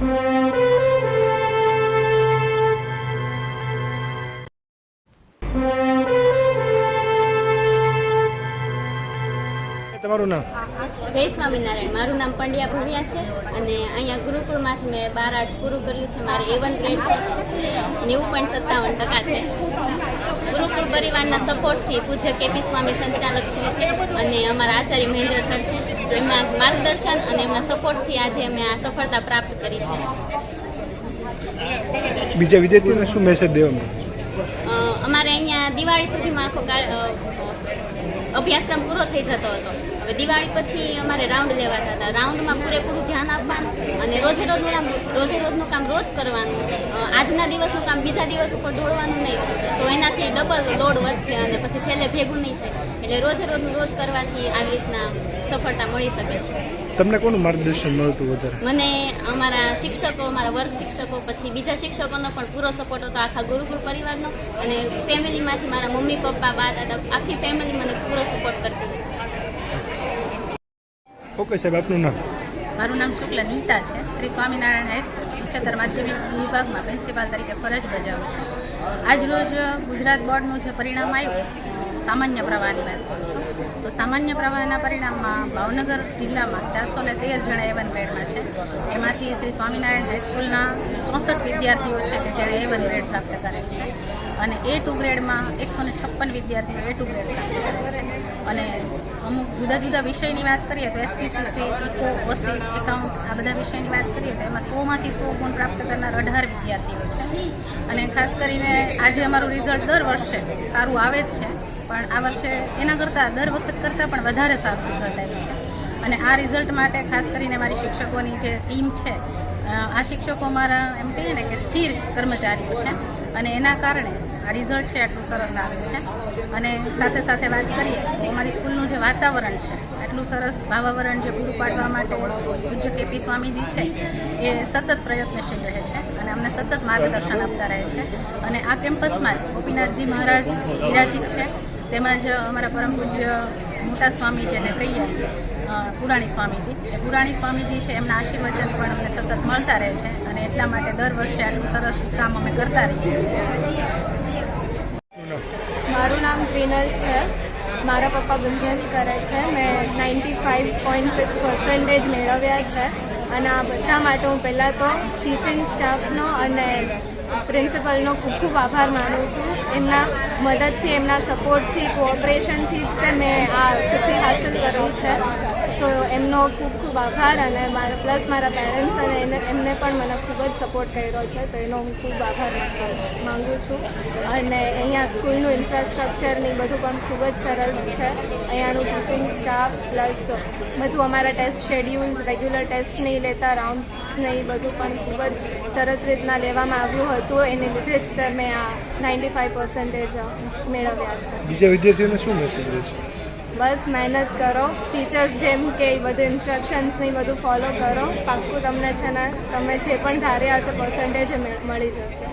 તમારું નામ? જય સ્વામિનારાયણ. મારું નામ પંડ્યા ભવ્યા છે અને અહીંયા ગુરુકુળમાંથી મેં 12 આર્ટ્સ પૂરું કર્યું છે. મારે A1 ગ્રેડ છે અને 90.57% છે. ગુરુકુળ પરિવારના સપોર્ટથી પૂજ્ય કેપી સ્વામી સંચાલક શ્રી છે અને અમારા આચાર્ય મહેન્દ્ર સર છે. એમના માર્ગદર્શન અને એમના સપોર્ટથી આજે અમે આ સફળતા પ્રાપ્ત કરી છે. બીજા વિદ્યાર્થીઓને શું મેસેજ દેવામાં? અમારે અહીંયા દિવાળી સુધીમાં આખો અભ્યાસક્રમ પૂરો થઈ જતો હતો. હવે દિવાળી પછી અમારે રાઉન્ડ લેવાતા હતા. રાઉન્ડમાં પૂરેપૂરું ધ્યાન આપવાનું અને રોજે રોજનું કામ રોજ કરવાનું. આજના દિવસનું કામ બીજા દિવસ ઉપર ઢોળવાનું નહીં, તો એનાથી ડબલ લોડ વધશે અને પછી છેલ્લે ભેગું નહીં થાય. એટલે રોજે રોજનું રોજ કરવાથી આવી રીતના સફળતા મળી શકે છે. તમને કોનું માર્ગદર્શન મળતું વધારે? મને અમારા શિક્ષકો, અમારા વર્ગ શિક્ષકો, પછી બીજા શિક્ષકોનો પણ પૂરો સપોર્ટ હતો, આખા ગુરુકુળ પરિવારનો અને ફેમિલીમાંથી મારા મમ્મી પપ્પા, બા દાદા, આખી ફેમિલી મને પૂરો સપોર્ટ કરતી હતી. ઓકે સાહેબ, આપનું નામ? મારું નામ શુક્લ નીતા છે. શ્રી સ્વામિનારાયણ હાઈસ્કૂલ ઉચ્ચતર માધ્યમિક વિભાગમાં પ્રિન્સિપાલ તરીકે ફરજ બજાવું છું. આજ રોજ ગુજરાત બોર્ડનું જે પરિણામ આવ્યું, સામાન્ય પ્રવાહની વાત કરું છું, તો સામાન્ય પ્રવાહના પરિણામમાં ભાવનગર જિલ્લામાં 413 જણા A1 ગ્રેડમાં છે. એમાંથી શ્રી સ્વામિનારાયણ હાઈસ્કૂલના 64 વિદ્યાર્થીઓ છે કે જેણે A1 ગ્રેડ પ્રાપ્ત કરેલ છે અને A2 ગ્રેડમાં 156 વિદ્યાર્થીઓ A2 ગ્રેડ પ્રાપ્ત કરેલ છે. અને અમુક જુદા જુદા વિષયની વાત કરીએ તો SPCC, ઇકો, OC, એકાઉન્ટ, આ બધા વિષયની વાત કરીએ તો એમાં 100માંથી 100 ગુણ પ્રાપ્ત કરનાર 18 વિદ્યાર્થીઓ છે. અને ખાસ કરીને આજે અમારું રિઝલ્ટ દર વર્ષે સારું આવે જ છે, પણ આ વર્ષે એના કરતાં દર વખત કરતાં પણ વધારે સારું રિઝલ્ટ આવ્યું છે. અને આ રિઝલ્ટ માટે ખાસ કરીને મારી શિક્ષકોની જે ટીમ છે, આ શિક્ષકો મારા એમ કહીએ ને કે સ્થિર કર્મચારીઓ છે અને એના કારણે આ રિઝલ્ટ છે આટલું સરસ આવ્યું છે. અને સાથે સાથે વાત કરીએ તો અમારી સ્કૂલનું જે વાતાવરણ છે, આટલું સરસ ભાવાવરણ જે પૂરું પાડવા માટે પૂજ્ય કેપી સ્વામીજી છે એ સતત પ્રયત્નશીલ રહે છે અને અમને સતત માર્ગદર્શન આપતા રહે છે. અને આ કેમ્પસમાં જ ગોપીનાથજી મહારાજ વિરાજિત છે, તેમજ અમારા પરમ પૂજ્ય મોટા સ્વામી જેને કહીએ પુરાણી સ્વામીજી, એ પુરાણી સ્વામીજી છે, એમના આશીર્વચન પણ અમને સતત મળતા રહે છે અને એટલા માટે દર વર્ષે આટલું સરસ કામ અમે કરતા રહીએ છીએ. મારું નામ ક્રિનલ છે. મારા પપ્પા બિઝનેસ કરે છે. મેં 95.6% મેળવ્યા છે અને આ બધા માટે હું પહેલાં તો ટીચિંગ સ્ટાફનો અને પ્રિન્સિપલનો ખૂબ ખૂબ આભાર માનું છું. એમના મદદથી, એમના સપોર્ટથી, કોઓપરેશનથી જ તે મેં આ સિદ્ધિ હાંસલ કરી છે. સો એમનો ખૂબ ખૂબ આભાર અને મારા પેરેન્ટ્સ અને એમને પણ મને ખૂબ જ સપોર્ટ કર્યો છે, તો એનો હું ખૂબ આભાર માગું છું. અને અહીંયા સ્કૂલનું ઇન્ફ્રાસ્ટ્રક્ચર ને બધું પણ ખૂબ જ સરસ છે. અહીંયાનું ટીચિંગ સ્ટાફ પ્લસ બધું અમારા ટેસ્ટ શેડ્યુલ્સ, રેગ્યુલર ટેસ્ટ નહીં લેતા, રાઉન્ડ્સ ને એ બધું પણ ખૂબ જ સરસ રીતના લેવામાં આવ્યું હતું. એને લીધે જ તમે આ 95% મેળવ્યા છે. બીજા વિદ્યાર્થીઓને શું મેસેજ દેશો? બસ મહેનત કરો, ટીચર્સ જેમ કે બધું ઇન્સ્ટ્રક્શન્સ ને બધું ફોલો કરો. પાક્કું તમને છે ને તમે જે પણ ધાર્યા હશે પર્સન્ટેજ મળી જશે.